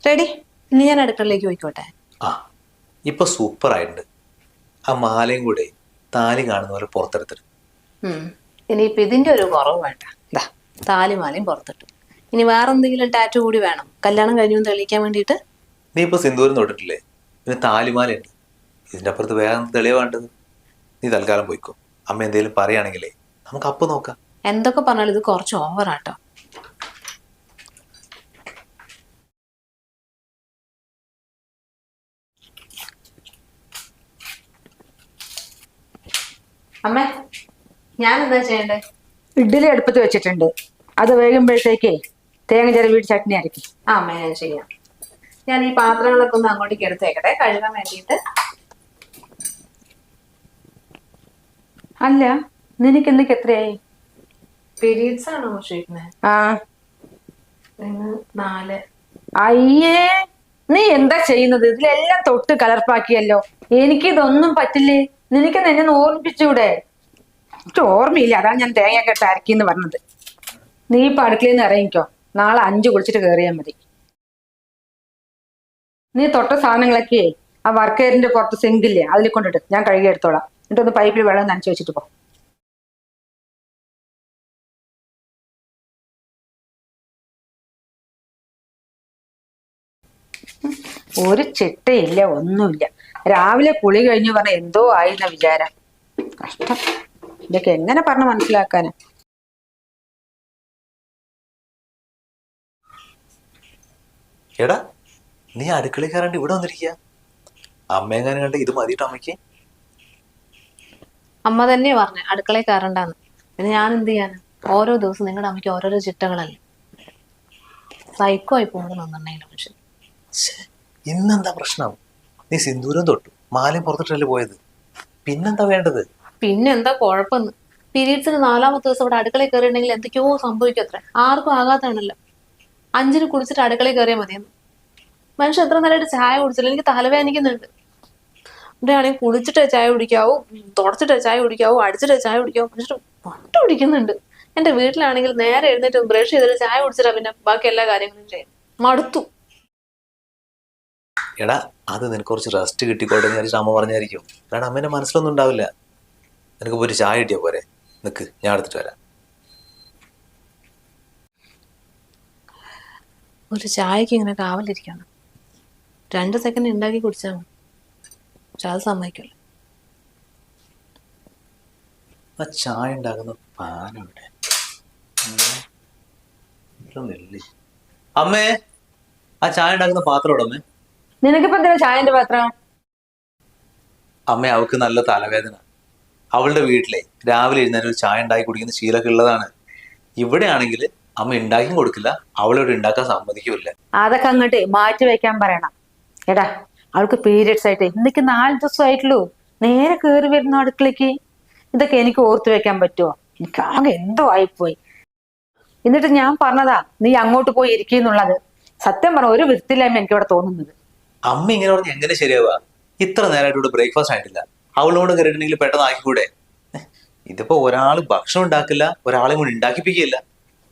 Ready. ഇനി ഞാൻ അടുക്കളയിലേക്ക് പോയിക്കോട്ടെ. ആ ഇപ്പൊ സൂപ്പർ ആയിട്ടുണ്ട്. ആ മാലയും കൂടെ താലി കാണുന്ന പോലെ പുറത്തെടുത്തിട്ട്. ഇനിയിപ്പൊ ഇതിന്റെ ഒരു കുറവ് വേണ്ട. ഇതാ താലിമാലയും പുറത്തിട്ടു. ഇനി വേറെ എന്തെങ്കിലും ടാറ്റു കൂടി വേണം കല്യാണം കഴിഞ്ഞു തെളിയിക്കാൻ വേണ്ടിയിട്ട്? നീ ഇപ്പൊ സിന്ദൂരം തൊട്ടിട്ടില്ലേ? പിന്നെ താലിമാലയുണ്ട്. ഇതിന്റെ അപ്പുറത്ത് വേറെ തെളിവ് വേണ്ടത്. നീ തൽക്കാലം പോയിക്കോ. അമ്മ എന്തെങ്കിലും പറയുകയാണെങ്കിലേ നമുക്ക് അപ്പൊ നോക്കാം. എന്തൊക്കെ പറഞ്ഞാലും ഇത് കുറച്ച് ഓവറാട്ടോ. അമ്മേ, ഞാൻ എന്താ ചെയ്യണ്ടേ? ഇഡ്ഡലി അടുപ്പത്ത് വെച്ചിട്ടുണ്ട്. അത് വേകുമ്പോഴത്തേക്ക് തേങ്ങ ചിരവിയിട്ട് ചട്നി അരക്കും. അമ്മ ഞാൻ ചെയ്യാം. ഞാൻ ഈ പാത്രങ്ങളൊക്കെ ഒന്ന് അങ്ങോട്ടേക്ക് എടുത്തേക്കട്ടെ കഴുകാൻ വേണ്ടിയിട്ട്. അല്ല, നിനക്ക് എന്തൊക്കെ എത്രയായി? പീരീഡ്സ് ആണോ ചോദിക്കുന്നത്? ആ 4. അയ്യേ, നീ എന്താ ചെയ്യുന്നത്? ഇതിലെല്ലാം തൊട്ട് കലർപ്പാക്കിയല്ലോ. എനിക്കിതൊന്നും പറ്റില്ലേ. നിനക്ക് എന്നെ ഓർമ്മിപ്പിച്ചൂടെ? ഓർമ്മയില്ല, അതാണ് ഞാൻ തേങ്ങയൊക്കെ ഇട്ട് അരക്കിന്ന് പറഞ്ഞത്. നീ ഇപ്പൊ അടുക്കളയിൽ നിന്ന് ഇറങ്ങിക്കോ. നാളെ 5 കുളിച്ചിട്ട് കയറിയാൽ മതി. നീ തൊട്ട സാധനങ്ങളൊക്കെ ആ വർക്കേരിന്റെ പുറത്ത് സിങ്കില്ലേ അതിൽ കൊണ്ടിട്ട് ഞാൻ കഴുകി എടുത്തോളാം. എന്നിട്ടൊന്ന് പൈപ്പിൽ വെള്ളം നനച്ച് വെച്ചിട്ട് പോ. ഒരു ചിട്ടയില്ല, ഒന്നുമില്ല. രാവിലെ കുളി കഴിഞ്ഞു പറഞ്ഞ എന്തോ ആയിരുന്ന വിചാരം. കഷ്ടം. ഇതൊക്കെ എങ്ങനെ പറഞ്ഞ് മനസ്സിലാക്കാനാ? എടാ, നീ അടുക്കളയിൽ കയറാണ്ട് ഇവിടെ വന്നിരിക്കുക. അമ്മയെങ്ങാനും കണ്ട് ഇത് മതിയിട്ട് അമ്മയ്ക്ക്. അമ്മ തന്നെയാ പറഞ്ഞേ അടുക്കളയിൽ കയറണ്ടാന്ന്. പിന്നെ ഞാൻ എന്ത് ചെയ്യാനാ? ഓരോ ദിവസം നിങ്ങളുടെ അമ്മയ്ക്ക് ഓരോരോ ചിട്ടകളല്ലേ. സൈക്കോ ആയി പോകുന്നുണ്ടെങ്കിൽ മനുഷ്യൻ. ഇന്നെന്താ പ്രശ്നം? നീ സിന്ദൂരം തൊട്ടു, മാലയും പുറത്തിട്ടല്ലേ പോയത്. പിന്നെന്താ വേണ്ടത്? പിന്നെന്താ കുഴപ്പമെന്ന്? പീരീഡ്സിന് 4ാമത്തെ ദിവസം ഇവിടെ അടുക്കളയിൽ കയറിയിട്ടുണ്ടെങ്കിൽ എന്തൊക്കെയോ സംഭവിക്കും. അത്ര ആർക്കും ആകാത്താണല്ലോ. 5-ന് കുളിച്ചിട്ട് അടുക്കളയിൽ കയറിയാൽ മതിയെന്ന്. മനുഷ്യൻ എത്ര നേരമായിട്ട് ചായ കുടിച്ചില്ല. എനിക്ക് തലവേദനിക്കുന്നുണ്ട്. ഇവിടെ ആണെങ്കിൽ കുളിച്ചിട്ടേ ചായ കുടിക്കാവൂ, തുടച്ചിട്ടേ ചായ കുടിക്കാവൂ, അടിച്ചിട്ടേ ചായ കുടിക്കാവൂ. മനുഷ്യർ പട്ടു പിടിക്കുന്നുണ്ട്. എന്റെ വീട്ടിലാണെങ്കിൽ നേരെ എഴുന്നേറ്റ് ബ്രഷ് ചെയ്തിട്ട് ചായ കുടിച്ചിട്ടാ പിന്നെ ബാക്കി എല്ലാ കാര്യങ്ങളും ചെയ്യും. മടുത്തു. എടാ, അത് നിനക്ക് കുറച്ച് റെസ്റ്റ് കിട്ടിക്കോട്ടെ എന്ന് വിചാരിച്ചിട്ട് അമ്മ പറഞ്ഞായിരിക്കും. കാരണം അമ്മേന്റെ മനസ്സിലൊന്നും ഉണ്ടാവില്ല. നിനക്ക് പോയി ചായ കിട്ടിയാ പോരെ? നിക്ക്, ഞാൻ എടുത്തിട്ട് വരാം. ഒരു ചായക്ക് ഇങ്ങനെ കാവലിരിക്കണം. 2 സെക്കൻഡ് ഉണ്ടാക്കി കുടിച്ചാൽ മതി. പക്ഷെ അത് സമ്മതിക്കില്ല. ആ ചായ ഉണ്ടാക്കുന്ന പാനവിടെ അമ്മേ, ആ ചായ ഉണ്ടാക്കുന്ന പാത്രം ഇവിടെ. അമ്മേ, നിനക്കിപ്പോ എന്തിനാ ചായന്റെ പാത്രം? അമ്മ അവൾക്ക് നല്ല തലവേദന. അവളുടെ വീട്ടിലെ രാവിലെ എഴുന്നേരം ഒരു ചായ ഉണ്ടാക്കി കുടിക്കുന്ന ശീലമൊക്കെ ഉള്ളതാണ്. ഇവിടെ ആണെങ്കിൽ അമ്മ ഉണ്ടാക്കിയും കൊടുക്കില്ല, അവളോട് ഉണ്ടാക്കാൻ സമ്മതിക്കില്ല. അതൊക്കെ അങ്ങോട്ട് മാറ്റി വെക്കാൻ പറയണം. എടാ, അവൾക്ക് പീരിയഡ്സ് ആയിട്ട് ഇന്നേക്ക് 4 ദിവസമായിട്ടുള്ളൂ. നേരെ കയറി വരുന്നു അടുക്കളേക്ക്. ഇതൊക്കെ എനിക്ക് ഓർത്തു വെക്കാൻ പറ്റുമോ? എനിക്ക് ആകെ എന്തോ ആയിപ്പോയി. എന്നിട്ട് ഞാൻ പറഞ്ഞതാ നീ അങ്ങോട്ട് പോയി ഇരിക്കുന്നുള്ളത്. സത്യം പറഞ്ഞ ഒരു വൃത്തിയില്ലായ്മ എനിക്ക് ഇവിടെ തോന്നുന്നത്. അമ്മ ഇങ്ങനെ പറഞ്ഞ് എങ്ങനെ ശരിയാവുക? ഇത്ര നേരമായിട്ട് ഇവിടെ ബ്രേക്ക്ഫാസ്റ്റ് ആയിട്ടില്ല. അവളോട് കയറിയിട്ടുണ്ടെങ്കിൽ പെട്ടെന്ന് ആക്കിക്കൂടെ? ഇതിപ്പോ ഒരാൾ ഭക്ഷണം ഉണ്ടാക്കില്ല, ഒരാളെ കൂടി ഉണ്ടാക്കിപ്പിക്കില്ല.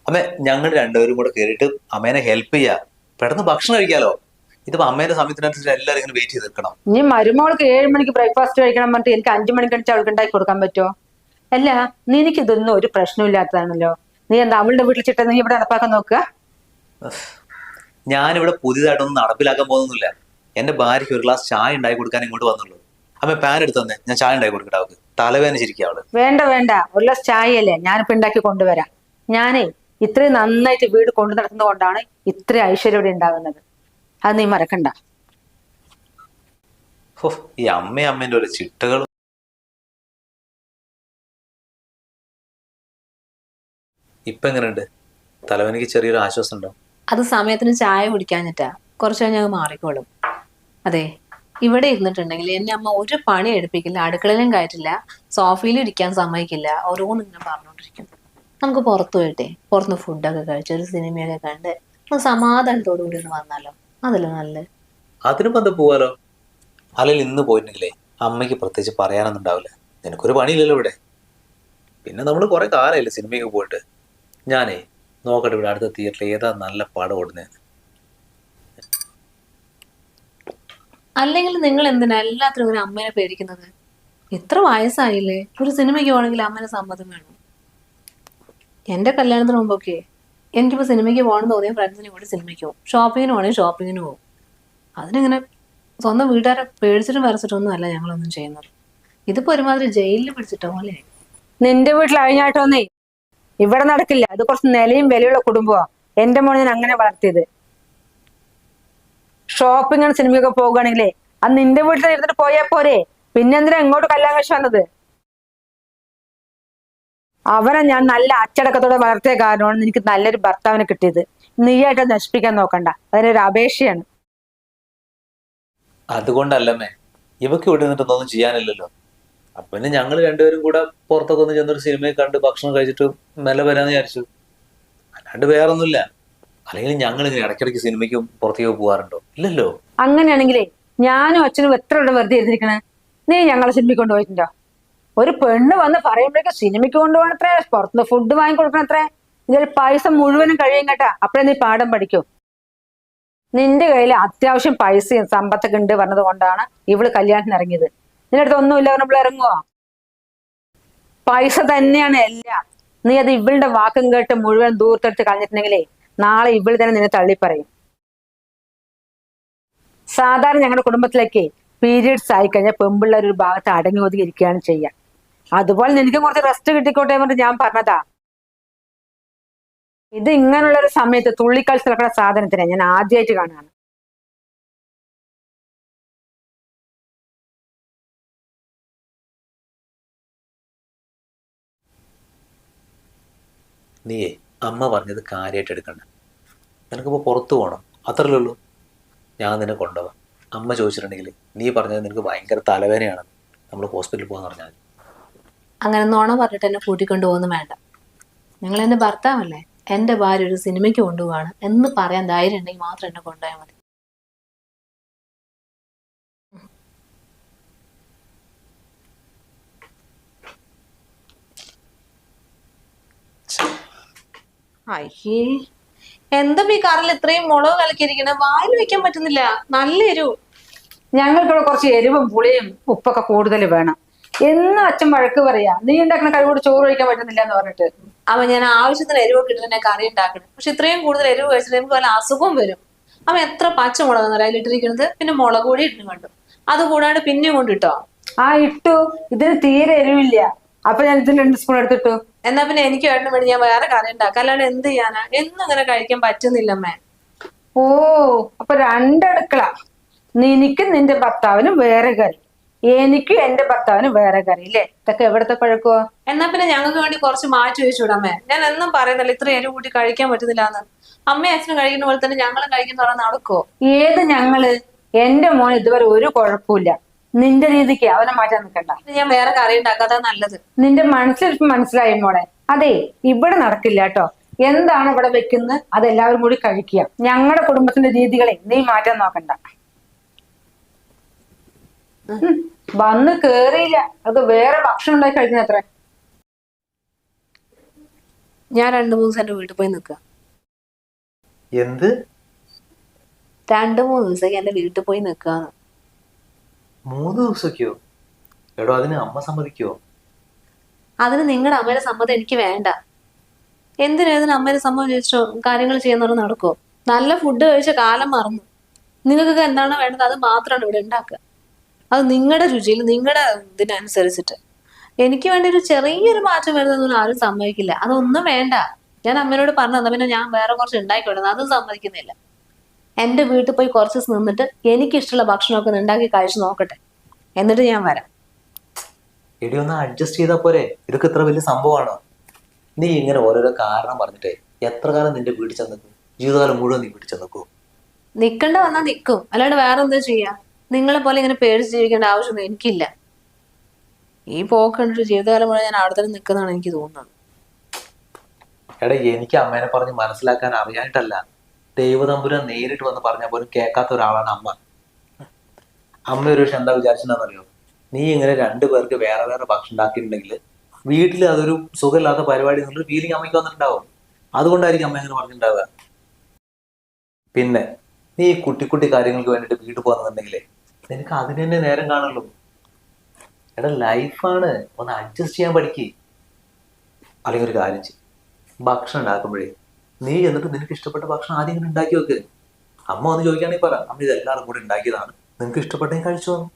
അമ്മ, ഞങ്ങൾ രണ്ടുപേരും കൂടെ കയറിയിട്ട് അമ്മേനെ ഹെൽപ്പ് ചെയ്യാ. പെട്ടെന്ന് ഭക്ഷണം കഴിക്കാലോ. ഇതിപ്പോ അമ്മേന്റെ സമയത്തിനനുസരിച്ച് എല്ലാവരും ഇങ്ങനെ വെയിറ്റ് ചെയ്ത് നിൽക്കണം. ഇനി മരുമോൾക്ക് 7 മണിക്ക് ബ്രേക്ക്ഫാസ്റ്റ് കഴിക്കണം പറഞ്ഞിട്ട് എനിക്ക് 5 മണിക്ക് അടിച്ച് അവൾക്ക് ഉണ്ടാക്കി കൊടുക്കാൻ പറ്റുമോ? അല്ല, നിനക്ക് ഇതൊന്നും ഒരു പ്രശ്നമില്ലാത്തതാണല്ലോ. നീ എന്താ അവളുടെ വീട്ടിൽ ചിട്ട നീ ഇവിടെ നടപ്പാക്കാൻ നോക്കുക? ഞാനിവിടെ പുതിയതായിട്ടൊന്നും നടപ്പിലാക്കാൻ പോകുന്നില്ല. എന്റെ ഭാര്യയ്ക്ക് ഒരു ഗ്ലാസ് ചായ ഉണ്ടാക്കി കൊടുക്കാൻ ഇങ്ങോട്ട് വന്നുള്ളൂ. അമ്മ പാൻ എടുത്ത് തന്നെ ഞാൻ ചായ ഉണ്ടാക്കി കൊടുക്കട്ടെ. അവൾക്ക് തലവേദന ശരിക്കും അവള്. വേണ്ട വേണ്ട, ഒരു ഗ്ലാസ് ചായയല്ലേ ഞാനിപ്പോ ഉണ്ടാക്കി കൊണ്ടുവരാം. ഞാനേ ഇത്രയും നന്നായിട്ട് വീട് കൊണ്ടു നടക്കുന്നത് കൊണ്ടാണ് ഇത്ര ഐശ്വര്യം ഇവിടെ ഉണ്ടാകുന്നത്. അത് നീ മറക്കണ്ട. ഈ അമ്മേന്റെ ഒരു ചിട്ടകളും. ഇപ്പൊ എങ്ങനെയുണ്ട്? തലവേദനയ്ക്ക് ചെറിയൊരു ആശ്വാസം ഉണ്ടോ? അത് സമയത്തിന് ചായ കുടിക്കാഞ്ഞിട്ടാ. കുറച്ച് കഴിഞ്ഞാൽ മാറിക്കോളും. അതെ, ഇവിടെ ഇരുന്നിട്ടുണ്ടെങ്കിൽ എന്നെ അമ്മ ഒരു പണി എടുപ്പിക്കില്ല, അടുക്കളയിലും കയറ്റില്ല, സോഫയിലും ഇരിക്കാൻ സമ്മതിക്കില്ല. ഓരോന്നും ഇങ്ങനെ പറഞ്ഞോണ്ടിരിക്കും. നമുക്ക് പുറത്തു പോയിട്ടെ പുറത്തുനിന്ന് ഫുഡൊക്കെ കഴിച്ച് ഒരു സിനിമയൊക്കെ കണ്ട് സമാധാനത്തോടു കൂടി ഒന്ന് വന്നാലോ? അതല്ലേ നല്ലത്. അതിനും എന്താ പോവാലോ? അല്ലെങ്കിൽ ഇന്ന് പോയിട്ടുണ്ടെങ്കിലേ അമ്മയ്ക്ക് പ്രത്യേകിച്ച് പറയാനൊന്നും ഉണ്ടാവില്ല. നിനക്കൊരു പണിയില്ലല്ലോ ഇവിടെ. പിന്നെ നമ്മൾ കുറെ കാലമായില്ലേ സിനിമയൊക്കെ പോയിട്ട്. ഞാനേ നോക്കട്ടെ ഇവിടെ അടുത്ത തിയേറ്ററിൽ ഏതാ നല്ല പടം ഓടുന്നതെന്ന്. അല്ലെങ്കിൽ നിങ്ങൾ എന്തിനാ എല്ലാത്തിനും ഇങ്ങനെ അമ്മേനെ പേടിക്കുന്നത്? ഇത്ര വയസ്സായില്ലേ, ഒരു സിനിമയ്ക്ക് പോകണമെങ്കിൽ അമ്മേനെ സമ്മതം വേണം. എന്റെ കല്യാണത്തിന് മുമ്പൊക്കെ എനിക്കിപ്പോ സിനിമയ്ക്ക് പോകണമെന്ന് തോന്നിയ ഫ്രണ്ട്സിനെ കൂടി സിനിമയ്ക്ക് പോകും, ഷോപ്പിങ്ങിന് പോകണമെങ്കിൽ ഷോപ്പിങ്ങിന് പോകും. അതിനിങ്ങനെ സ്വന്തം വീട്ടുകാരെ പേടിച്ചിട്ടും വരച്ചിട്ടൊന്നും അല്ല ഞങ്ങളൊന്നും ചെയ്യുന്നത്. ഇതിപ്പോ ഒരുമാതിരി ജയിലിൽ പിടിച്ചിട്ട പോലെ. നിന്റെ വീട്ടിൽ അഴിഞ്ഞാട്ടോന്നേ ഇവിടെ നടക്കില്ല. അത് കുറച്ച് നിലയും വിലയുള്ള കുടുംബമാ. എന്റെ മോനെ ഞാൻ അങ്ങനെ വളർത്തിയത്. ഷോപ്പിങ്ങിന് സിനിമയൊക്കെ പോകുകയാണെങ്കിലേ അത് നിന്റെ വീട്ടിൽ ഇരുന്നിട്ട് പോയാ പോരെ, പിന്നെ എന്തിനാ ഇങ്ങോട്ട് കല്യാണം കഴിച്ചു വന്നത്? അവനെ ഞാൻ നല്ല അച്ചടക്കത്തോടെ വളർത്തിയ കാരണമാണ് എനിക്ക് നല്ലൊരു ഭർത്താവിനെ കിട്ടിയത്. നീയായിട്ട് നശിപ്പിക്കാൻ നോക്കണ്ട, അതിനൊരു അപേക്ഷയാണ്. അതുകൊണ്ടല്ലമ്മേ, ഇവക്ക് ഇവിടെ നിന്നിട്ടൊന്നും ചെയ്യാനില്ലല്ലോ. അപ്പൊ പിന്നെ ഞങ്ങൾ രണ്ടുപേരും കൂടെ പുറത്തൊക്കെ ഒന്ന് ചെന്നൊരു സിനിമയെ കണ്ട് ഭക്ഷണം കഴിച്ചിട്ട് മെല്ലെ വരാന്ന് വിചാരിച്ചു. അല്ലാണ്ട് വേറൊന്നുമില്ല. അല്ലെങ്കിൽ ഞങ്ങൾ ഇങ്ങനെ ഇടയ്ക്കിടയ്ക്ക് സിനിമയ്ക്കും പുറത്തേക്ക് പോകാറുണ്ടോ? ഇല്ലല്ലോ. അങ്ങനെയാണെങ്കിലേ ഞാനും അച്ഛനും എത്ര ഇവിടെ വെറുതെ ഇരുന്നിരിക്കണേ? നീ ഞങ്ങളെ സിനിമയ്ക്ക് കൊണ്ടുപോയിട്ടുണ്ടോ? ഒരു പെണ്ണ് വന്ന് പറയുമ്പോഴേക്കും സിനിമയ്ക്ക് കൊണ്ടുപോകണത്രേ, പുറത്തുനിന്ന് ഫുഡ് വാങ്ങിക്കൊടുക്കണത്രേ. ഇതിൽ പൈസ മുഴുവനും കഴിയും കേട്ടാ, അപ്പഴേ നീ പാഠം പഠിക്കൂ. നിന്റെ കയ്യിൽ അത്യാവശ്യം പൈസയും സമ്പത്തൊക്കെ ഉണ്ട് പറഞ്ഞത് കൊണ്ടാണ് ഇവള് കല്യാണത്തിന് ഇറങ്ങിയത്. നിന്റെ അടുത്ത് ഒന്നുമില്ല പറഞ്ഞപ്പോൾ ഇറങ്ങുവോ? പൈസ തന്നെയാണ് എല്ലാം. നീ അത് ഇവളുടെ വാക്കും കേട്ട് മുഴുവൻ ദൂർത്തെടുത്ത് കളഞ്ഞിട്ടുണ്ടെങ്കിലേ നാളെ ഇവള് തന്നെ നിന്നെ തള്ളിപ്പറയും. സാധാരണ ഞങ്ങളുടെ കുടുംബത്തിലേക്ക് പീരീഡ്സ് ആയിക്കഴിഞ്ഞാൽ പെമ്പിള്ളേർ ഒരു ഭാഗത്ത് അടങ്ങി ഒതുങ്ങി ഇരിക്കുകയാണ് ചെയ്യുക. അതുപോലെ നിനക്ക് കുറച്ച് റെസ്റ്റ് കിട്ടിക്കോട്ടെ എന്ന് ഞാൻ പറഞ്ഞതാ. ഇത് ഇങ്ങനെയുള്ള ഒരു സമയത്ത് തുള്ളിക്കളിച്ച് നടക്കുന്ന സാധനത്തിനെ ഞാൻ ആദ്യമായിട്ട് കാണുകയാണ്. നീയേ അമ്മ പറഞ്ഞത് കാര്യമായിട്ട് എടുക്കണ്ട. നിനക്കിപ്പോ പുറത്തു പോകണം, അത്രയല്ലേ ഉള്ളൂ. ഞാൻ നിന്നെ കൊണ്ടുപോവാം. അമ്മ ചോദിച്ചിട്ടുണ്ടെങ്കിൽ നീ പറഞ്ഞത് നിനക്ക് ഭയങ്കര തലവേദനയാണ്, നമ്മൾ ഹോസ്പിറ്റലിൽ പോകാന്ന് പറഞ്ഞാൽ. അങ്ങനെ നോണ പറഞ്ഞിട്ട് എന്നെ കൂട്ടിക്കൊണ്ടു പോകുന്നു വേണ്ട. നിങ്ങൾ എന്റെ ഭർത്താവല്ലേ, എന്റെ ഭാര്യ ഒരു സിനിമയ്ക്ക് കൊണ്ടുപോവാണ് എന്ന് പറയാൻ ധൈര്യം ഉണ്ടെങ്കിൽ മാത്രം എന്നെ കൊണ്ടുപോയാൽ മതി. അയ്യേ, എന്താ ഈ കറിൽ ഇത്രയും മുളക് കലക്കിയിരിക്കണേ? വായിൽ വെക്കാൻ പറ്റുന്നില്ല, നല്ല എരിവ്. ഞങ്ങൾക്കിവിടെ കുറച്ച് എരിവും പുളിയും ഉപ്പൊക്കെ കൂടുതൽ വേണം. എന്നും അച്ഛൻ വഴക്ക് പറയാ, നീ ഉണ്ടാക്കുന്ന കഴിവോട് ചോറ് കഴിക്കാൻ പറ്റുന്നില്ല എന്ന് പറഞ്ഞിട്ട്. അവൻ ഞാൻ ആവശ്യത്തിന് എരിവൊക്കെ ഇട്ട് തന്നെ കറി ഉണ്ടാക്കണം. പക്ഷെ ഇത്രയും കൂടുതൽ എരിവ് കഴിച്ചിട്ട് നമുക്ക് വല്ല അസുഖവും വരും. അവൻ എത്ര പച്ചമുളക് നിറയിൽ ഇട്ടിരിക്കുന്നത്, പിന്നെ മുളക് പൊടി ഇട്ടും കണ്ടു. അത് കൂടാണ്ട് പിന്നെയും കൊണ്ടിട്ടോ. ആ ഇട്ടു, ഇതിന് തീരെ എരിവില്ല. അപ്പൊ ഞാൻ ഇതിന് 2 സ്പൂൺ എടുത്തിട്ടു. എന്നാ പിന്നെ എനിക്ക് വേണം വേണ്ടി ഞാൻ വേറെ കറി ഉണ്ടാക്കാം. അല്ലാണ്ട് എന്ത് ചെയ്യാനാ? എന്നും ഇങ്ങനെ കഴിക്കാൻ പറ്റുന്നില്ലമ്മേ. ഓ, അപ്പൊ 2 അടുക്കള. നിനക്ക് നിന്റെ ഭർത്താവിനും വേറെ കറി, എനിക്ക് എന്റെ ഭർത്താവിനും വേറെ കറി അല്ലേ? ഇതൊക്കെ എവിടത്തെ പഴക്കോ? എന്നാ പിന്നെ ഞങ്ങൾക്ക് വേണ്ടി കുറച്ച് മാറ്റി വെച്ചുവിടമ്മേ. ഞാൻ എന്നും പറയുന്നല്ലോ ഇത്ര എരിവ് കൂട്ടി കഴിക്കാൻ പറ്റുന്നില്ല എന്ന്. അമ്മയും അച്ഛനും കഴിക്കുന്ന പോലെ തന്നെ ഞങ്ങളും കഴിക്കുന്ന പറഞ്ഞാൽ നടക്കോ? ഏത് ഞങ്ങള്? എന്റെ മോൻ ഇതുവരെ ഒരു കുഴപ്പമില്ല. നിന്റെ രീതിക്ക് അവനെ മാറ്റാൻ നിൽക്കണ്ട. ഞാൻ വേറെ കറി ഉണ്ടാക്കാതാ നല്ലത്. നിന്റെ മനസ്സിൽ മനസ്സിലായി മോളെ. അതെ, ഇവിടെ നടക്കില്ല കേട്ടോ. എന്താണ് ഇവിടെ വെക്കുന്നത് അതെല്ലാവരും കൂടി കഴിക്കുക. ഞങ്ങളുടെ കുടുംബത്തിന്റെ രീതികളെ നീ മാറ്റാൻ നോക്കണ്ട. വന്ന് കേറിയില്ല, അത് വേറെ ഭക്ഷണം ഉണ്ടാക്കി കഴിക്കുന്ന അത്ര. ഞാൻ 2-3 ദിവസം എന്റെ വീട്ടിൽ പോയി നിൽക്കുക. എന്ത്? 2-3 ദിവസത്തേക്ക് എന്റെ വീട്ടിൽ പോയി നിൽക്കുക. 3 ദിവസമൊക്കെയോ? എടോ, അതിന് അമ്മ സമ്മതിക്കോ? അതിന് നിങ്ങളുടെ അമ്മയുടെ സമ്മതം എനിക്ക് വേണ്ട. എന്തിനേതിന് അമ്മയുടെ സമ്മതം ചോദിച്ചോ കാര്യങ്ങൾ ചെയ്യുന്നവർ നടക്കുമോ? നല്ല ഫുഡ് കഴിച്ച കാലം മറന്നു. നിങ്ങൾക്കൊക്കെ എന്താണോ വേണ്ടത് അത് മാത്രമാണ് ഇവിടെ ഉണ്ടാക്കുക. അത് നിങ്ങളുടെ രുചിയിൽ നിങ്ങളുടെ ഇതിനനുസരിച്ചിട്ട്. എനിക്ക് വേണ്ടി ഒരു ചെറിയൊരു മാറ്റം വരുന്നതൊന്നും ആരും സമ്മതിക്കില്ല. അതൊന്നും വേണ്ട. ഞാൻ അമ്മയോട് പറഞ്ഞു തന്നാ പിന്നെ ഞാൻ വേറെ കുറച്ച് ഉണ്ടാക്കിക്കൊടുന്നു, അതും സമ്മതിക്കുന്നില്ല. എന്റെ വീട്ടിൽ പോയി കുറച്ച് ദിവസം നിന്നിട്ട് എനിക്കിഷ്ടമുള്ള ഭക്ഷണമൊക്കെ ഉണ്ടാക്കി കഴിച്ചു നോക്കട്ടെ, എന്നിട്ട് ഞാൻ വരാം. എടി, ഒന്ന് അഡ്ജസ്റ്റ് ചെയ്താൽ പോരെ? ഇതൊക്കെ ഇത്ര വലിയ സംഭവമാണോ? നീ ഇങ്ങനെ ഓരോരോ കാരണം പറഞ്ഞിട്ടേ എത്ര കാലം നിന്റെ വീട്ടിൽ ചെന്ന് നിൽക്കും? ജീവിതകാലം മുഴുവൻ നീ വീട്ടിൽ ചെന്ന് നിൽക്കൂ? നിൽക്കണ്ട വന്നാൽ നിൽക്കും, അല്ലാണ്ട് വേറെ എന്താ ചെയ്യാ? നിങ്ങളെ പോലെ ഇങ്ങനെ പേടിച്ച് ജീവിക്കേണ്ട ആവശ്യമൊന്നും എനിക്കില്ല. ഈ പോക്ക് കണ്ടിട്ട് ജീവിതകാലം മുഴുവൻ ഞാൻ അവിടെ തന്നെ നിൽക്കുന്നതാണ് എനിക്ക് തോന്നുന്നത്. എടാ, എനിക്ക് അമ്മേനെ പറഞ്ഞ് മനസ്സിലാക്കാൻ അറിയാനിട്ടല്ല. ദൈവതമ്പുരാൻ നേരിട്ട് വന്ന് പറഞ്ഞാൽ പോലും കേൾക്കാത്ത ഒരാളാണ് അമ്മ. അമ്മ ഒരു പക്ഷെ എന്താ വിചാരിച്ചെന്നറിയോ? നീ ഇങ്ങനെ 2 പേർക്ക് വേറെ വേറെ ഭക്ഷണം ഉണ്ടാക്കിയിട്ടുണ്ടെങ്കിൽ വീട്ടിൽ അതൊരു സുഖമില്ലാത്ത പരിപാടി എന്നുള്ളൊരു ഫീലിംഗ് അമ്മയ്ക്ക് വന്നിട്ടുണ്ടാവും. അതുകൊണ്ടായിരിക്കും അമ്മ അങ്ങനെ പറഞ്ഞിട്ടുണ്ടാവുക. പിന്നെ നീ കുട്ടി കുട്ടി കാര്യങ്ങൾക്ക് വേണ്ടിയിട്ട് വീട്ടിൽ പോകുന്നുണ്ടെങ്കിലേ നിനക്ക് അതിന് തന്നെ നേരം കാണുള്ളൂ. എടാ ലൈഫാണ്, ഒന്ന് അഡ്ജസ്റ്റ് ചെയ്യാൻ പഠിക്ക്. അല്ലെങ്കിൽ ഒരു കാര്യം ചെയ്യും, ഭക്ഷണം ഉണ്ടാക്കുമ്പോഴേ നീ എന്നിട്ട് നിനക്ക് ഇഷ്ടപ്പെട്ട ഭക്ഷണം ആദ്യം ഇങ്ങനെ ഉണ്ടാക്കി വെക്ക്. അമ്മ വന്ന് ചോദിക്കുകയാണെങ്കിൽ പറ, അമ്മ ഇത് എല്ലാവരും കൂടി ഉണ്ടാക്കിയതാണ്, നിനക്ക് ഇഷ്ടപ്പെട്ടെങ്കിൽ കഴിച്ചു വന്നു,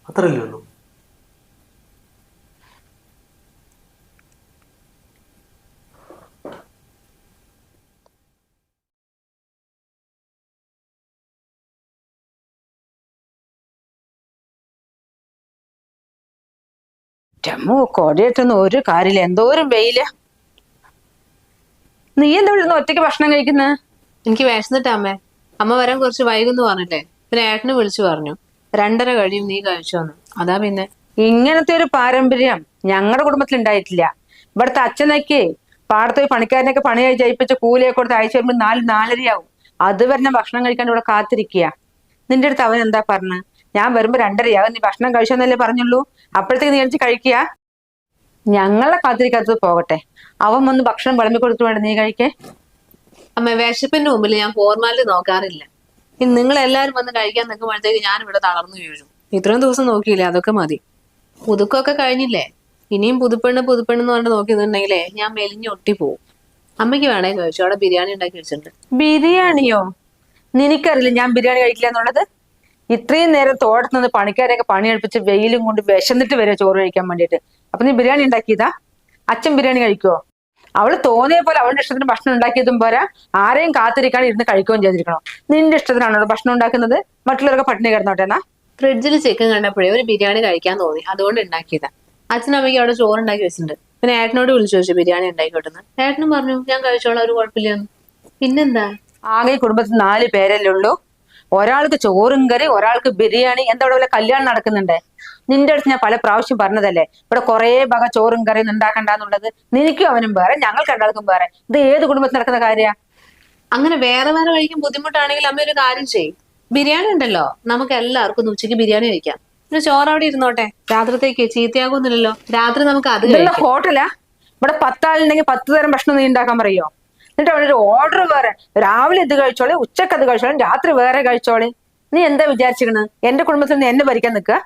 അത്രയല്ലേ ഉള്ളൂ. ചമ്മോ കൊടയിട്ടൊന്നും ഒരു കാര്യമില്ല, എന്തോരം വെയില. നീ എന്താ ഇവിടെ നിന്ന് ഒറ്റയ്ക്ക് ഭക്ഷണം കഴിക്കുന്നത്? എനിക്ക് വിശന്നിട്ടാ അമ്മേ. അമ്മ വരാൻ കുറച്ച് വൈകുന്നു പറഞ്ഞില്ലേ, പിന്നെ ഏട്ടനെ വിളിച്ചു പറഞ്ഞു 2:30 കഴിയും നീ കഴിച്ചോന്ന്. അതാ പിന്നെ. ഇങ്ങനത്തെ ഒരു പാരമ്പര്യം ഞങ്ങളുടെ കുടുംബത്തിൽ ഉണ്ടായിട്ടില്ല. ഇവിടുത്തെ അച്ഛനൊക്കെ പാടത്ത് പോയി പണിക്കാരനൊക്കെ പണി ജയിപ്പിച്ച് കൂലിയൊക്കെ കൊടുത്ത് അയച്ചു വരുമ്പോൾ 4-4:30 അത് വരെ ഭക്ഷണം കഴിക്കാൻ ഇവിടെ കാത്തിരിക്കുക. നിന്റെ അടുത്ത് അവൻ എന്താ പറഞ്ഞ? ഞാൻ വരുമ്പോ 2:30 നീ ഭക്ഷണം കഴിച്ചോന്നല്ലേ പറഞ്ഞുള്ളൂ, അപ്പോഴത്തേക്ക് നീ കഴിച്ച് കഴിക്കുക. ഞങ്ങളെ കാത്തിരിക്കാത്തത് പോകട്ടെ, അവൻ വന്ന് ഭക്ഷണം വിളമ്പി കൊടുത്തു വേണ്ട നീ കഴിക്കേ. അമ്മ വിശപ്പിന്റെ മുമ്പിൽ ഞാൻ ഫോർമാലിറ്റി നോക്കാറില്ല. ഇനി നിങ്ങൾ എല്ലാവരും വന്ന് കഴിക്കാൻ നിൽക്കുമ്പോഴത്തേക്ക് ഞാൻ ഇവിടെ തളർന്നു വീഴും. ഇത്രയും ദിവസം നോക്കിയില്ലേ, അതൊക്കെ മതി. പുതുക്കമൊക്കെ കഴിഞ്ഞില്ലേ, ഇനിയും പുതുപ്പെണ്ണ് എന്ന് പറഞ്ഞ് നോക്കിയിട്ടുണ്ടെങ്കിലേ ഞാൻ മെലിഞ്ഞ് ഒട്ടിപ്പോവും. അമ്മയ്ക്ക് വേണേ കഴിച്ചു, അവിടെ ബിരിയാണി ഉണ്ടാക്കി വെച്ചിട്ടുണ്ട്. ബിരിയാണിയോ? നിനക്കറിയില്ല ഞാൻ ബിരിയാണി കഴിക്കില്ല എന്നുള്ളത്. ഇത്രയും നേരം തോട്ടത്തുനിന്ന് പണിക്കാരെയൊക്കെ പണിയെടുപ്പിച്ച് വെയിലും കൊണ്ട് വിശന്നിട്ട് വരെ ചോറ് കഴിക്കാൻ വേണ്ടിയിട്ട്. അപ്പൊ നീ ബിരിയാണി ഉണ്ടാക്കിയതാ? അച്ഛൻ ബിരിയാണി കഴിക്കുവോ? അവള് തോന്നിയ പോലെ അവളുടെ ഇഷ്ടത്തിന് ഭക്ഷണം ഉണ്ടാക്കിയതും പോരാ, ആരെയും കാത്തിരിക്കാണ്ട് ഇരുന്ന് കഴിക്കുകയും ചെയ്തിരിക്കണോ? നിന്റെ ഇഷ്ടത്തിനാണോ ഭക്ഷണം ഉണ്ടാക്കുന്നത്? മറ്റുള്ളവരൊക്കെ പട്ടിണി കിടന്നോട്ടെന്നാ? ഫ്രിഡ്ജിൽ ചിക്കൻ കണ്ടപ്പോഴേ ഒരു ബിരിയാണി കഴിക്കാൻ തോന്നി, അതുകൊണ്ട് ഉണ്ടാക്കിയതാ. അച്ഛനമ്മയ്ക്ക് അവിടെ ചോറ് ഉണ്ടാക്കി വെച്ചിട്ടുണ്ട്. പിന്നെ ഏട്ടനോട് വിളിച്ചു ചോദിച്ചു ബിരിയാണി ഉണ്ടായിക്കോട്ടെന്ന്. ഏട്ടനും പറഞ്ഞു ഞാൻ കഴിച്ചോളാം, ഒരു കുഴപ്പമില്ലെന്ന്. പിന്നെന്താ, ആകെ കുടുംബത്തിൽ 4 പേരല്ലേ ഉള്ളൂ. ഒരാൾക്ക് ചോറും കറി, ഒരാൾക്ക് ബിരിയാണി. എന്താ ഇവിടെ വല്ല കല്യാണം നടക്കുന്നുണ്ടേ? നിന്റെ അടുത്ത് ഞാൻ പല പ്രാവശ്യം പറഞ്ഞതല്ലേ ഇവിടെ കുറെ വക ചോറും കറിയും ഉണ്ടാക്കണ്ടെന്നുള്ളത്. നിനക്കും അവനും വേറെ, ഞങ്ങൾക്ക് രണ്ടാൾക്കും വേറെ. ഇത് ഏത് കുടുംബത്തിൽ നടക്കുന്ന കാര്യ? അങ്ങനെ വേറെ വേറെ കഴിക്കാൻ ബുദ്ധിമുട്ടാണെങ്കിൽ അമ്മ ഒരു കാര്യം ചെയ്യും, ബിരിയാണി ഉണ്ടല്ലോ, നമുക്ക് എല്ലാവർക്കും ഉച്ചയ്ക്ക് ബിരിയാണി കഴിക്കാം. പിന്നെ ചോറ് അവിടെ ഇരുന്നോട്ടെ, രാത്രിത്തേക്ക് ചീത്തയാകുന്നില്ലല്ലോ. രാത്രി നമുക്ക് അത് കഴിക്കാം. ഹോട്ടലാ? ഇവിടെ 10 ആളുണ്ടെങ്കിൽ 10 തരം ഭക്ഷണം നീ ഉണ്ടാക്കാൻ പറയോ? എന്നിട്ട് അവിടെ ഒരു ഓർഡർ വേറെ, രാവിലെ ഇത് കഴിച്ചോളെ, ഉച്ചക്ക് അത് കഴിച്ചോളെ, രാത്രി വേറെ കഴിച്ചോളെ. നീ എന്താ വിചാരിച്ചിരിക്കണ്? എന്റെ കുടുംബത്തിൽ നീ എന്നെ ഭരിക്കാൻ നിൽക്കുക?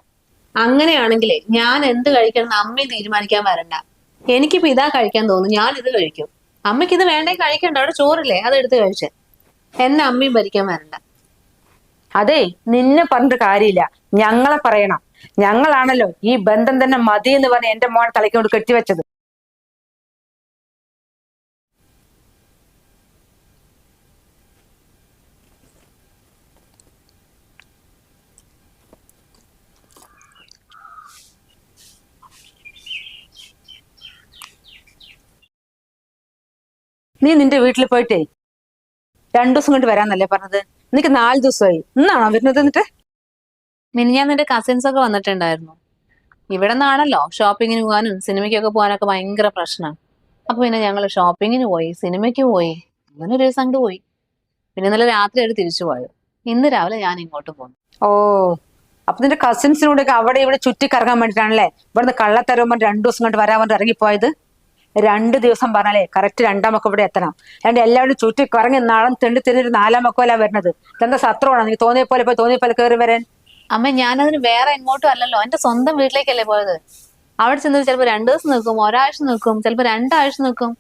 അങ്ങനെയാണെങ്കിലേ ഞാൻ എന്ത് കഴിക്കണം അമ്മയെ തീരുമാനിക്കാൻ വരണ്ട. എനിക്കിപ്പോ ഇതാ കഴിക്കാൻ തോന്നുന്നു, ഞാൻ ഇത് കഴിക്കും. അമ്മയ്ക്ക് ഇത് വേണ്ടേ കഴിക്കണ്ട, അവിടെ ചോറില്ലേ അത് എടുത്ത് കഴിച്ചേ. എന്നെ അമ്മയും ഭരിക്കാൻ വരണ്ട. അതെ, നിന്നെ പറഞ്ഞിട്ട് കാര്യമില്ല, ഞങ്ങളെ പറയണം. ഞങ്ങളാണല്ലോ ഈ ബന്ധം തന്നെ മതി എന്ന് പറഞ്ഞ് എന്റെ മോനെ തലയ്ക്കൊണ്ട് കെട്ടിവെച്ചത്. നീ നിന്റെ വീട്ടിൽ പോയിട്ടേ 2 ദിവസം കൊണ്ട് വരാന്നല്ലേ പറഞ്ഞത്? നിനക്ക് 4 ദിവസമായി. ഇന്നാണോ വരുന്നത്? എന്നിട്ട് മിനിഞ്ഞാന്ന് എന്റെ കസിൻസ് ഒക്കെ വന്നിട്ടുണ്ടായിരുന്നു. ഇവിടെ നിന്നാണല്ലോ ഷോപ്പിങ്ങിന് പോകാനും സിനിമയ്ക്കൊക്കെ പോകാനൊക്കെ ഭയങ്കര പ്രശ്നമാണ്. അപ്പൊ പിന്നെ ഞങ്ങൾ ഷോപ്പിങ്ങിന് പോയി, സിനിമയ്ക്ക് പോയി, അങ്ങനെ ഒരു ദിവസം അങ്ങോട്ട് പോയി. പിന്നെ ഇന്നലെ രാത്രി ആയിട്ട് തിരിച്ചു പോയത്. ഇന്ന് രാവിലെ ഞാൻ ഇങ്ങോട്ട് പോന്നു. ഓ, അപ്പൊ നിന്റെ കസിൻസിനോട് അവിടെ ഇവിടെ ചുറ്റി കറങ്ങാൻ വേണ്ടിട്ടാണല്ലേ ഇവിടുന്ന് കള്ളത്തരവുമ്പോൾ 2 ദിവസം കൊണ്ട് വരാൻ വേണ്ടി ഇറങ്ങിപ്പോയത്? 2 ദിവസം പറഞ്ഞാലേ കറക്റ്റ് 2-ാം മക്കം ഇവിടെ എത്തണം. അല്ലാണ്ട് എല്ലാവരും ചുറ്റി കറങ്ങി നാളെ തെണ്ടി തിരിഞ്ഞൊരു 4-ാം മക്കമല്ല വരുന്നത്. ഇതെന്താ സത്രമാണോ? നീ തോന്നിയ പോലെ പോയി തോന്നിയ പോലെ കയറി വരാൻ? അമ്മ ഞാനതിന് വേറെ എങ്ങോട്ടും അല്ലല്ലോ, എന്റെ സ്വന്തം വീട്ടിലേക്കല്ലേ പോയത്. അവിടെ ചെന്ന് ചിലപ്പോൾ 2 ദിവസം നിൽക്കും, ഒരാഴ്ച നിൽക്കും, ചിലപ്പോൾ 2 ആഴ്ച നിൽക്കും.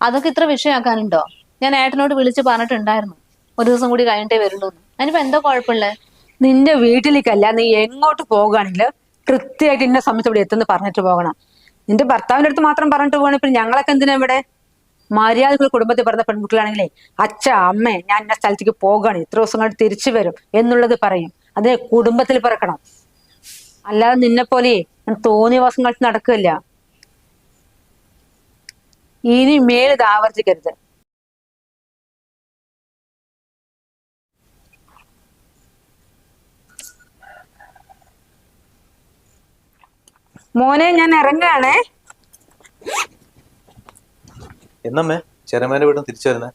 അതൊക്കെ ഇത്ര വിഷയമാക്കാനുണ്ടോ? ഞാൻ ഏട്ടനോട് വിളിച്ച് പറഞ്ഞിട്ടുണ്ടായിരുന്നു 1 ദിവസം കൂടി കഴിഞ്ഞിട്ടേ വരുള്ളൂ. അതിനിപ്പോ എന്തോ കുഴപ്പമില്ലേ? നിന്റെ വീട്ടിലേക്കല്ല, നീ എങ്ങോട്ട് പോകുകയാണെങ്കിൽ കൃത്യമായിട്ട് ഇന്ന സമയത്ത് ഇവിടെ എത്തുന്ന പറഞ്ഞിട്ട് പോകണം. നിന്റെ ഭർത്താവിന്റെ അടുത്ത് മാത്രം പറഞ്ഞിട്ട് പോകണം. ഇപ്പൊ ഞങ്ങളൊക്കെ എന്തിനാ ഇവിടെ? മര്യാദകൾ കുടുംബത്തിൽ പറഞ്ഞ പെൺകുട്ടികളാണെങ്കിലേ അച്ഛ അമ്മേ ഞാൻ ഇന്ന സ്ഥലത്തേക്ക് പോകുകയാണ്, ഇത്ര ദിവസം കൊണ്ട് തിരിച്ചു വരും എന്നുള്ളത് പറയും. അതേ കുടുംബത്തിൽ പിറക്കണം. അല്ലാതെ നിന്നെ പോലെ ഞാൻ തോന്നിയ വാസം കളിച്ച് നടക്കുകയല്ല. ഇനി മേലിത് ആവർത്തിക്കരുത്. മോനെ ഞാൻ ഇറങ്ങുകയാണേ. എന്നമ്മേ ചെറുമേന്റെ വീട്ടിൽ തിരിച്ചു വരുന്നേ?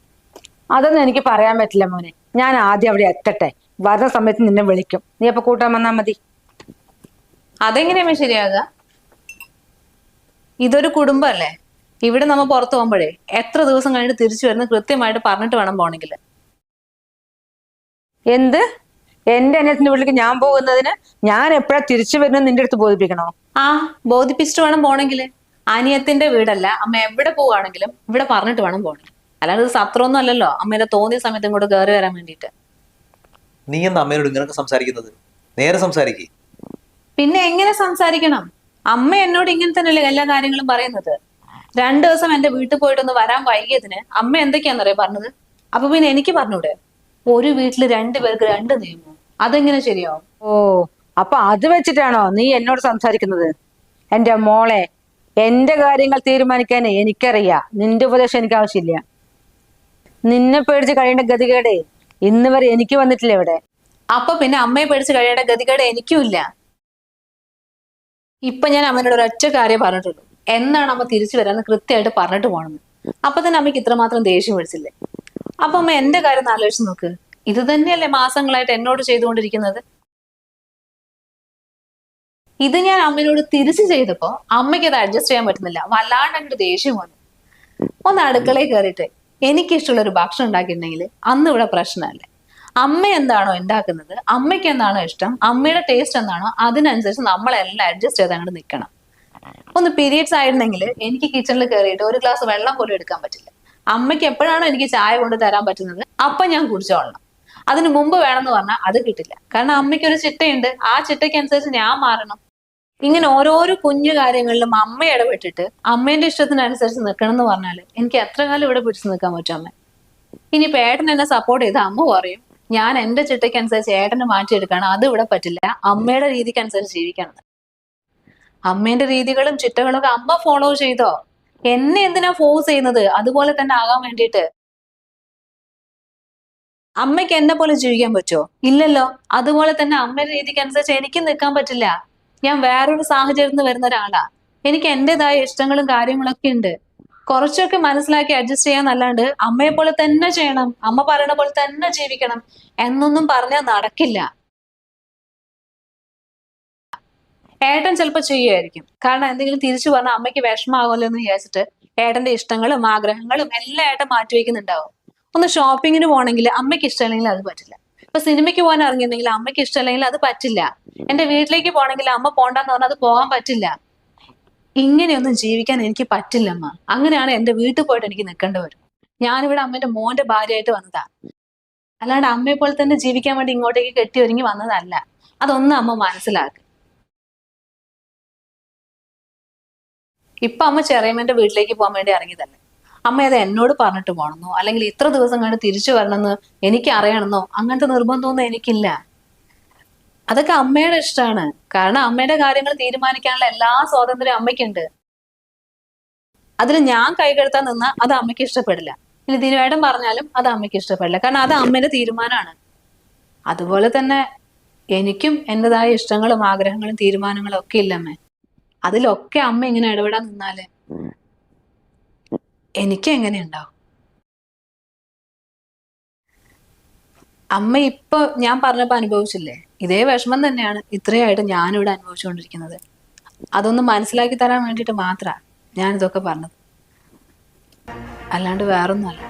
അതൊന്നും എനിക്ക് പറയാൻ പറ്റില്ല മോനെ. ഞാൻ ആദ്യം അവിടെ എത്തട്ടെ, വരുന്ന സമയത്ത് നിന്നെ വിളിക്കും. നീ അപ്പൊ കൂട്ടാൻ വന്നാ മതി. അതെങ്ങനെയാ ശരിയാകുക? ഇതൊരു കുടുംബമല്ലേ. ഇവിടെ നമ്മൾ പുറത്തു പോകുമ്പോഴേ എത്ര ദിവസം കഴിഞ്ഞിട്ട് തിരിച്ചു വരുന്ന കൃത്യമായിട്ട് പറഞ്ഞിട്ട് വേണം പോണെങ്കിൽ. എന്ത് എന്റെ അനിയത്തിന്റെ വീട്ടിലേക്ക് ഞാൻ പോകുന്നതിന് ഞാൻ എപ്പോഴാ തിരിച്ചു വരുന്നത് നിന്റെ അടുത്ത് ബോധിപ്പിക്കണോ? ആ, ബോധിപ്പിച്ചിട്ട് വേണം പോണെങ്കില്. അനിയത്തിന്റെ വീടല്ല, അമ്മ എവിടെ പോവാണെങ്കിലും ഇവിടെ പറഞ്ഞിട്ട് വേണം പോകണം. അല്ലാതെ ഇത് സത്രമൊന്നും അല്ലല്ലോ അമ്മേന്റെ തോന്നിയ സമയത്ത് ഇങ്ങോട്ട് കയറി വരാൻ വേണ്ടിയിട്ട്. നീ എന്ന് അമ്മയോട് ഇങ്ങനെയൊക്കെ സംസാരിക്കുന്നത്? നേരെ സംസാരിക്കേ. പിന്നെ എങ്ങനെ സംസാരിക്കണം? അമ്മ എന്നോട് ഇങ്ങനെ തന്നെയല്ലേ എല്ലാ കാര്യങ്ങളും പറയുന്നത്. 2 ദിവസം എന്റെ വീട്ടിൽ പോയിട്ടൊന്ന് വരാൻ വൈകിയതിന് അമ്മ എന്തൊക്കെയാന്നറിയാ പറഞ്ഞത്. അപ്പൊ പിന്നെ എനിക്ക് പറഞ്ഞൂടെ? ഒരു വീട്ടില് 2 പേർക്ക് 2 നിയമം, അതെങ്ങനെ ശരിയാവും? ഓ, അപ്പൊ അത് വെച്ചിട്ടാണോ നീ എന്നോട് സംസാരിക്കുന്നത്? എന്റെ മോളെ, എന്റെ കാര്യങ്ങൾ തീരുമാനിക്കാൻ എനിക്കറിയാം. നിന്റെ ഉപദേശം എനിക്ക് ആവശ്യമില്ല. നിന്നെ പേടിച്ച് കഴിയേണ്ട ഗതികേട് ഇന്ന് വരെ എനിക്ക് വന്നിട്ടില്ല ഇവിടെ. അപ്പൊ പിന്നെ അമ്മയെ പേടിച്ച് കഴിയേണ്ട ഗതികേട് എനിക്കും ഇല്ല. ഇപ്പൊ ഞാൻ അമ്മനോട് ഒരൊറ്റ കാര്യം പറഞ്ഞിട്ടുള്ളൂ, എന്നാണ് അമ്മ തിരിച്ചു വരാന്ന് കൃത്യമായിട്ട് പറഞ്ഞിട്ട് പോകണമെന്ന്. അപ്പൊ തന്നെ അമ്മയ്ക്ക് ഇത്രമാത്രം ദേഷ്യം പിടിച്ചില്ലേ? അപ്പൊ അമ്മ എന്റെ കാര്യം ഒന്ന് ആലോചിച്ച് നോക്ക്. ഇത് തന്നെയല്ലേ മാസങ്ങളായിട്ട് എന്നോട് ചെയ്തുകൊണ്ടിരിക്കുന്നത്. ഇത് ഞാൻ അമ്മയോട് തിരിച്ചു ചെയ്തപ്പോ അമ്മയ്ക്ക് അത് അഡ്ജസ്റ്റ് ചെയ്യാൻ പറ്റുന്നില്ല. വല്ലാണ്ട് അങ്ങോട്ട് ദേഷ്യം വന്നു. ഒന്ന് അടുക്കളയിൽ കയറിയിട്ട് എനിക്കിഷ്ടമുള്ള ഒരു ഭക്ഷണം ഉണ്ടാക്കിയിട്ടുണ്ടെങ്കിൽ അന്ന് ഇവിടെ പ്രശ്നമല്ലേ? അമ്മ എന്താണോ ഉണ്ടാക്കുന്നത്, അമ്മയ്ക്ക് എന്താണോ ഇഷ്ടം, അമ്മയുടെ ടേസ്റ്റ് എന്താണോ അതിനനുസരിച്ച് നമ്മളെല്ലാം അഡ്ജസ്റ്റ് ചെയ്ത് അങ്ങോട്ട് നിൽക്കണം. ഒന്ന് പീരിയഡ്സ് ആയിരുന്നെങ്കിൽ എനിക്ക് കിച്ചണിൽ കയറിയിട്ട് ഒരു ഗ്ലാസ് വെള്ളം പോലും എടുക്കാൻ പറ്റില്ല. അമ്മയ്ക്ക് എപ്പോഴാണോ എനിക്ക് ചായ കൊണ്ട് തരാൻ പറ്റുന്നത് അപ്പൊ ഞാൻ കുടിച്ചോളണം. അതിന് മുമ്പ് വേണമെന്ന് പറഞ്ഞാൽ അത് കിട്ടില്ല. കാരണം അമ്മയ്ക്ക് ഒരു ചിട്ടയുണ്ട്, ആ ചിട്ടയ്ക്ക് അനുസരിച്ച് ഞാൻ മാറണം. ഇങ്ങനെ ഓരോരോ കുഞ്ഞു കാര്യങ്ങളിലും അമ്മ ഇടപെട്ടിട്ട് അമ്മേന്റെ ഇഷ്ടത്തിനനുസരിച്ച് നിൽക്കണം എന്ന് പറഞ്ഞാൽ എനിക്ക് എത്ര കാലം ഇവിടെ പിടിച്ചു നിൽക്കാൻ പറ്റും അമ്മ? ഇനിയിപ്പോ ഏട്ടൻ എന്നെ സപ്പോർട്ട് ചെയ്ത് അമ്മ പറയും ഞാൻ എന്റെ ചിട്ടയ്ക്ക് അനുസരിച്ച് ഏട്ടനെ മാറ്റിയെടുക്കണം, അത് ഇവിടെ പറ്റില്ല, അമ്മയുടെ രീതിക്ക് അനുസരിച്ച് ജീവിക്കണം. അമ്മേന്റെ രീതികളും ചിട്ടകളും ഒക്കെ അമ്മ ഫോളോ ചെയ്തോ. എന്നെ എന്തിനാ ഫോഴ്സ് ചെയ്യുന്നത് അതുപോലെ തന്നെ ആകാൻ വേണ്ടിയിട്ട്? അമ്മയ്ക്ക് എന്നെ പോലെ ജീവിക്കാൻ പറ്റുമോ? ഇല്ലല്ലോ. അതുപോലെ തന്നെ അമ്മയുടെ രീതിക്ക് അനുസരിച്ച് എനിക്ക് നിൽക്കാൻ പറ്റില്ല. ഞാൻ വേറൊരു സാഹചര്യത്തിൽ നിന്ന് വരുന്ന ഒരാളാ. എനിക്ക് എന്റേതായ ഇഷ്ടങ്ങളും കാര്യങ്ങളൊക്കെ ഉണ്ട്. കുറച്ചൊക്കെ മനസ്സിലാക്കി അഡ്ജസ്റ്റ് ചെയ്യാന്നല്ലാണ്ട് അമ്മയെ പോലെ തന്നെ ചെയ്യണം, അമ്മ പറയണ പോലെ തന്നെ ജീവിക്കണം എന്നൊന്നും പറഞ്ഞാൽ നടക്കില്ല. ഏട്ടൻ ചിലപ്പോൾ ചെയ്യുമായിരിക്കും. കാരണം എന്തെങ്കിലും തിരിച്ചു പറഞ്ഞാൽ അമ്മയ്ക്ക് വിഷമാകുമല്ലോ എന്ന് വിചാരിച്ചിട്ട് ഏട്ടന്റെ ഇഷ്ടങ്ങളും ആഗ്രഹങ്ങളും എല്ലാം ഏട്ടൻ മാറ്റിവെക്കുന്നുണ്ടാവും. ഒന്ന് ഷോപ്പിങ്ങിന് പോകണമെങ്കിൽ അമ്മയ്ക്ക് ഇഷ്ടമല്ലെങ്കിൽ അത് പറ്റില്ല. ഇപ്പൊ സിനിമയ്ക്ക് പോകാൻ ഇറങ്ങിയിട്ടുണ്ടെങ്കിൽ അമ്മയ്ക്ക് ഇഷ്ടമല്ലെങ്കിൽ അത് പറ്റില്ല. എന്റെ വീട്ടിലേക്ക് പോകണമെങ്കിൽ അമ്മ പോണ്ടെന്ന് പറഞ്ഞാൽ അത് പോകാൻ പറ്റില്ല. ഇങ്ങനെയൊന്നും ജീവിക്കാൻ എനിക്ക് പറ്റില്ല അമ്മ. അങ്ങനെയാണ് എന്റെ വീട്ടിൽ പോയിട്ട് എനിക്ക് നിൽക്കേണ്ടി വരും. ഞാനിവിടെ അമ്മേന്റെ മോന്റെ ഭാര്യയായിട്ട് വന്നതാ, അല്ലാണ്ട് അമ്മയെ പോലെ തന്നെ ജീവിക്കാൻ വേണ്ടി ഇങ്ങോട്ടേക്ക് കെട്ടി ഒരുങ്ങി വന്നതല്ല. അതൊന്നും അമ്മ മനസ്സിലാക്കുക. ഇപ്പൊ അമ്മ ചെറിയമ്മന്റെ വീട്ടിലേക്ക് പോകാൻ വേണ്ടി ഇറങ്ങിയതല്ലേ. അമ്മ അത് എന്നോട് പറഞ്ഞിട്ട് പോകണമെന്നോ അല്ലെങ്കിൽ ഇത്ര ദിവസം കണ്ട് തിരിച്ചു വരണമെന്ന് എനിക്ക് അറിയണമെന്നോ അങ്ങനത്തെ നിർബന്ധമൊന്നും എനിക്കില്ല. അതൊക്കെ അമ്മയുടെ ഇഷ്ടമാണ്. കാരണം അമ്മയുടെ കാര്യങ്ങൾ തീരുമാനിക്കാനുള്ള എല്ലാ സ്വാതന്ത്ര്യം അമ്മയ്ക്കുണ്ട്. അതിൽ ഞാൻ കൈകെടുത്താൻ നിന്നാൽ അത് അമ്മയ്ക്ക് ഇഷ്ടപ്പെടില്ല. ഇനി ദിനവേടം പറഞ്ഞാലും അത് അമ്മയ്ക്ക് ഇഷ്ടപ്പെടില്ല. കാരണം അത് അമ്മയുടെ തീരുമാനമാണ്. അതുപോലെ തന്നെ എനിക്കും എന്റേതായ ഇഷ്ടങ്ങളും ആഗ്രഹങ്ങളും തീരുമാനങ്ങളും ഒക്കെ ഇല്ല അമ്മേ. അതിലൊക്കെ അമ്മ ഇങ്ങനെ ഇടപെടാൻ നിന്നാല് എനിക്ക് എങ്ങനെയുണ്ടാവും? അമ്മ ഇപ്പൊ ഞാൻ പറഞ്ഞപ്പോ അനുഭവിച്ചില്ലേ, ഇതേ വിഷമം തന്നെയാണ് ഇത്രയായിട്ട് ഞാനിവിടെ അനുഭവിച്ചുകൊണ്ടിരിക്കുന്നത്. അതൊന്ന് മനസ്സിലാക്കി തരാൻ വേണ്ടിയിട്ട് മാത്രാ ഞാൻ ഇതൊക്കെ പറഞ്ഞത്, അല്ലാണ്ട് വേറൊന്നുമല്ല.